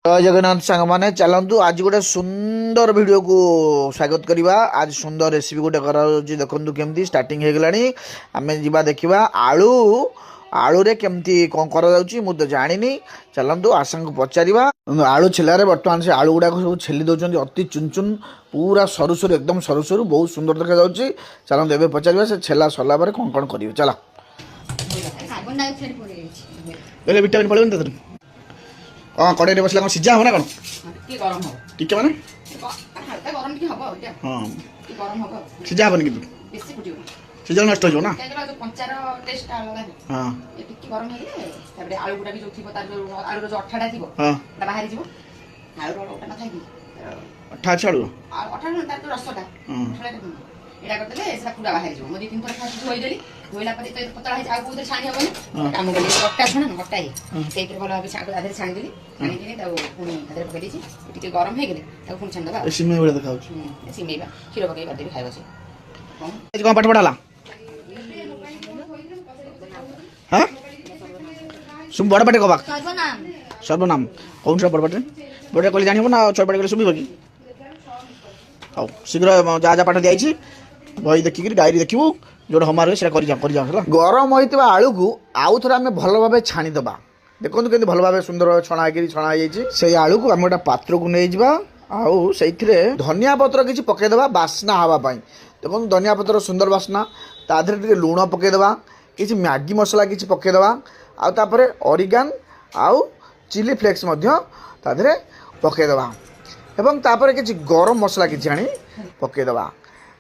जय जगन्नाथ सांग मैंने चलतु आज गोटे सुंदर वीडियो को स्वागत करवा। आज सुंदर रेसिपी गोटे कर देखु केमती स्टार्टिंग हो गलानी। आम जा देखा आलू आलू रे केमती कौन कर जानी। चलतु आशा को पचारा आलू छेलारे बर्तमान से आलू गुड़ाक सब छेली दौरान अति चुन चुन पूरा सरू सरू एकदम सरू सरू बहुत सुंदर देखा जाऊँगी। चलते एवं पचारा से छेला सरला कौन कौन कर चला विटामिन पड़े हाँ कड़े बसला सीझा हम ना कौन टिके माने हाँ सीझा हेनी कि सीझा नष्ट हो ना हाँ अठा अच्छी आलू एटा करदेले एसा पूरा बाहर जो मोदी तीन थर फास्ट धोइदेली धोइला परे तो पतला है आगु उधर छाणी हबनी काम करली कट्टा छना कट्टा है सेके भलो भाबे आगु आधे छाणी देली छाणी देली ताऊ पुनी आधे पकई देछि टिके गरम हे गेले ताऊ पुनी छाण दबा सिमे बडा देखाउ सिमेबा खीर पकई कर देबी खाइबो से आज कोन पाठ पढाला हां सुम बडा पाटे कबा सर्वनाम कौन सा बडा पाटे बडा कोली जानिबो ना छोट पाटे कोली सुबिबो की आओ शीघ्र जा जा पाठ दियाई बही देखिक डायरी देखू जो हमारे गरम होता आलू को आउ थे आम भल भाव छाणीदे देखो कि भल भाव सुंदर छणा छणा से आलू को आम गोटे पात्र को नहीं जावा आउ से धनिया पत्र किसी पकईदे बास्ना हाँवाई देखो धनिया पत्र सुंदर बास्ना तादेह लुण पकईदे किसी मैगी मसला किसी पकईदे आउे ऑरिगन आउ चिली फ्लेक्स तादेह पकईदे एवं तापर किसी गरम मसला किसी आनी पकईदे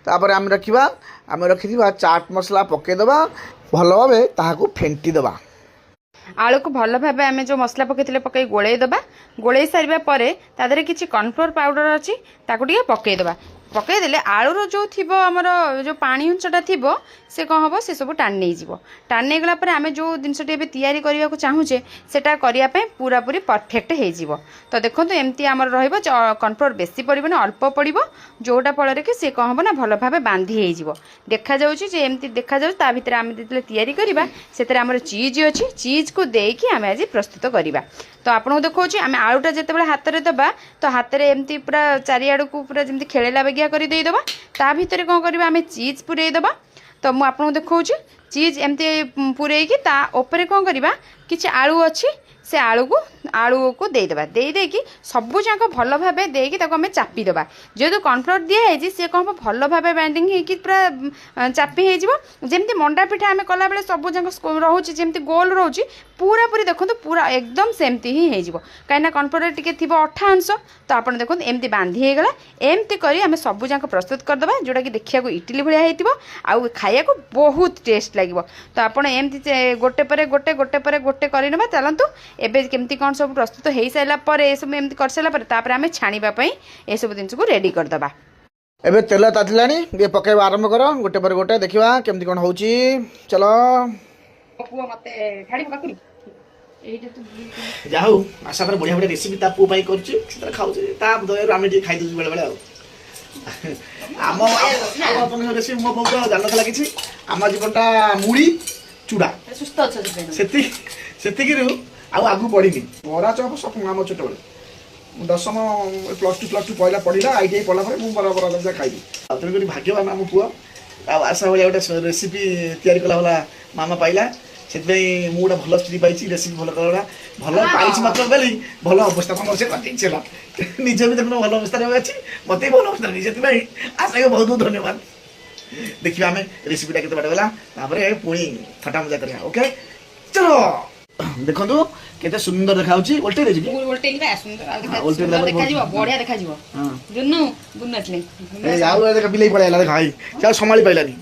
तापर आम रखा आम रखी चाट मसला पकईदे भल भाव ताकू फेंटीदे आलू को भल भाव आम जो मसला पकई पकई गोलैदे गोलै सारा पर तादेह किसी कॉर्नफ्लोर पाउडर अच्छी पकईदे पकईदे आलूर जो थी आमर जो पानी अंशटा थी से कौन हम से सब टाण नहीं टाण नहीं गला आम जो जिनसटी तैयारी करने को चाहूचे सेटा करने पूरा पूरी परफेक्ट हो तो देखो एमती आमर कॉर्नफ्लोर बेसी पड़े अल्प पड़ो जोटा फल कि सी कौन हम ना भल भाव बांधी हो देखा एमती देखा ता भर आम जो तैयारी करवा से आमर चीज अच्छी चीज को देकी आम आज प्रस्तुत करवा तो आपको देखा आम आलूटा जिते हाथ में दबा तो हाथ में एमती पूरा चारिआड़ को पूरा जमी खेला बेगिया करदेदे ता भर कौन करवा आम चीज पूरेदबा तो मुझे आपको देखा चीज एमती पूरेकी ता उपरे कौन करवा किसी आलू अच्छी से आलू को देदेकी सबू जाक भल भाव देकी आम चापीदे जेहेतु कॉर्नफ्लोर दिखाई सी कौन हम भल भाव बाइंडिंग होगी पूरा चापी होमती मंडा पिठा आम कला बेले सबू जाक रोचे जमी गोल रोचे पूरा पूरी देखो पूरा एकदम सेमती ही हो कहीं कॉर्नफ्लोर टी थी अठा अंश तो आप देखो एमती बांधी होगला एमती कर आम सबू जाक प्रस्तुत करदे जोटा कि देखा इडली भाया आउ खाया को बहुत टेस्ट लगे तो आपड़ एमती गोटे पर गोटे गोटे पर गोटे करवा चलतु एबे केमती कौन सब प्रस्तुत हो सारा पर ये सब एमती कर सारापर आम छाणीवाई ये सब जिन को रेडी करदे एबे तेल तातिलानी ये पकेबा आरंभ कर गोटे पर गोटे देखा केमती कौन हो चलो जाऊ आशा कर बढ़िया बढ़िया रेसिपी ता पु पाई करछि से खाउछि ता दयरु आमे जे खाइ दउ बेले बेले आम अपन रेसिपी मो बहुत जान नथला किछि आम जीवनटा मुड़ी चूड़ा सुस्त अछि सेति कि आउ आगु पढ़िनी बरा चप सब आम छोट बेले दशम +2 पहला पढ़िला आईटीआई पढ़ला पर मु बरा बरा खाइबी आतन करी भाग्यवान आम पुआ आ आशा भलिया गोटे रेसिपी तैयारी कला होला मामा पाइला से मुझे भल स्त्री पाई रेसिपी भल कर भल पाई मात्र बोली भल अवस्था से कर निज भी देखो भल अवस्था अच्छी मत भल अवस्था नहीं से आशा बहुत बहुत धन्यवाद देखिए आम रेसिपीटा के बाट गला पुणी थटा मजा कर ओके चलो देखो केते सुंदर देखा उल्टे बिलाई पड़ा देखा संभाली पाइलानी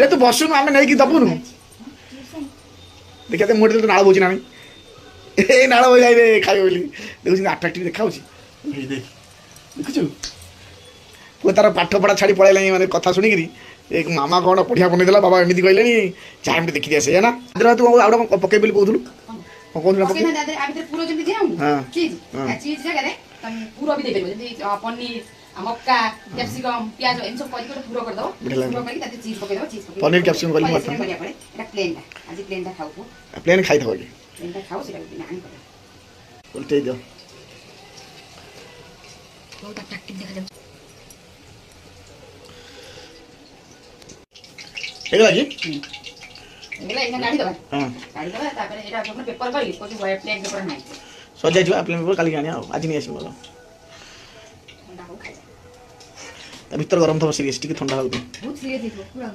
तू बसुन आम नहीं दबुनु देखा तो मुझे तो नाड़ बोझी ना ए नाड़ बोझ जाए खाए बोली देखुन आट्राक्टिव देखा देखु पुआ तार पाठ पढ़ा छाड़ी पड़े मैंने कथा शुणिकी एक मामा कौन पढ़िया बनईदेला बाबा एमती कहले चाहे एमती देखी आसे है ना तू आउ पकई बोली कहूलु पनीर मक्का कैप्सिकम प्याज इन सब करी पूरा कर दो पूरा करी ताते चीज पके दो चीज पके पनीर कैप्सिकम करी मत एटा प्लेन आज प्लेन खाऊ प्लेन खाई थो प्लेन खाऊ सेटा बिना आनी कर उल्टे दो ହେଇଗଲା କି? ଏଗୁলা ଏଇନା କାଢିଦବା ହଁ କାଢିଦବା ତାପରେ ଏଇଟା ଆପଣ ପେପର କରିକି କୋଉଠି ପ୍ଲେନ୍ ପେପର ନାହିଁ ସଜାଇଯିବ ପ୍ଲେନ୍ ପେପର କାଲିକି ଆଣିବା ଆଉ ଆଜି ନେଇ ଆସିବ ଭଲ। ଥଣ୍ଡା ହଉ ଖାଇବା ତା ଭିତରେ ଗରମ ଥିବ ସିରିୟସ୍ ଟିକେ ଥଣ୍ଡା ହଉଛି। ବହୁତ ସିରିୟସ୍ ହେଇଯିବ ପୁରା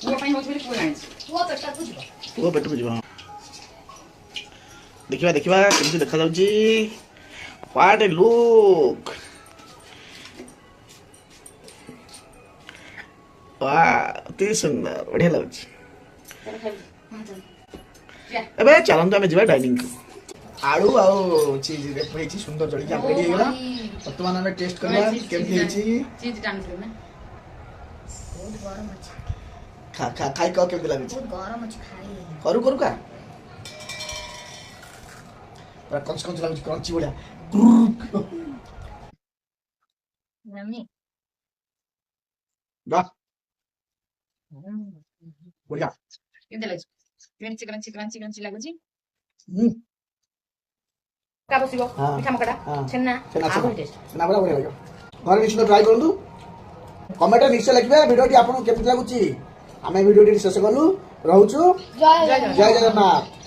ପୁଅ ପାଇଁ ହଉଛି ବୋଲି ପୁଅ ଜାଣିଛି ପୁଅ ପେଟକୁ ଯିବ। ହଁ ଦେଖିବା ଦେଖିବା କେମିତି ଦେଖାଯାଉଛି। What A look. ଅତି ସୁନ୍ଦର ବଢିଆ ଲାଗୁଛି। ଏବେ ଚାଲନ୍ତୁ ଆମେ ଯିବା ଡାଇନିଂ କୁ। ଆଳୁ ଆଉ ଚିଜ ହେଇଛି ସୁନ୍ଦର ଜଳିକି ଆମ ରେଡି ହେଇଗଲା। ବର୍ତ୍ତମାନ ଆମେ ଟେଷ୍ଟ କରିବା କେମିତି ହେଇଛି। ଚିଜ ଟାଣିଥିଲୁ ନା ଖାଇ କହ କେମିତି ଲାଗୁଛି। କରୁ କରୁ କା ପୁରା କଞ୍ଚ କଞ୍ଚ ଲାଗୁଛି କ୍ରଞ୍ଚି ଭଳିଆ। ବାহ ବଢିଆ। କେମିତି ଲାଗୁଛି କ୍ରଞ୍ଚି କ୍ରଞ୍ଚି କ୍ରଞ୍ଚି କ୍ରଞ୍ଚି ଲାଗୁଛି ହୁଁ କା ବସିବ ହଁ ମିଠା ମକଡା ହଁ ଛେନା ଛେନା ଆହୁରି ଟେଷ୍ଟ ଛେନା ବଢିଆ ବଢିଆ ଲାଗିବ। ଘରେ ନିଶ୍ଚିତ ଟ୍ରାଏ କରନ୍ତୁ। କମେଣ୍ଟରେ ନିଶ୍ଚୟ ଲେଖିବେ ଭିଡ଼ିଓଟି ଆପଣଙ୍କୁ କେମିତି ଲାଗୁଛି। ଆମେ ଭିଡ଼ିଓଟି ଶେଷ କଲୁ ରହୁଛୁ। ଜୟ ଜଗନ୍ନାଥ।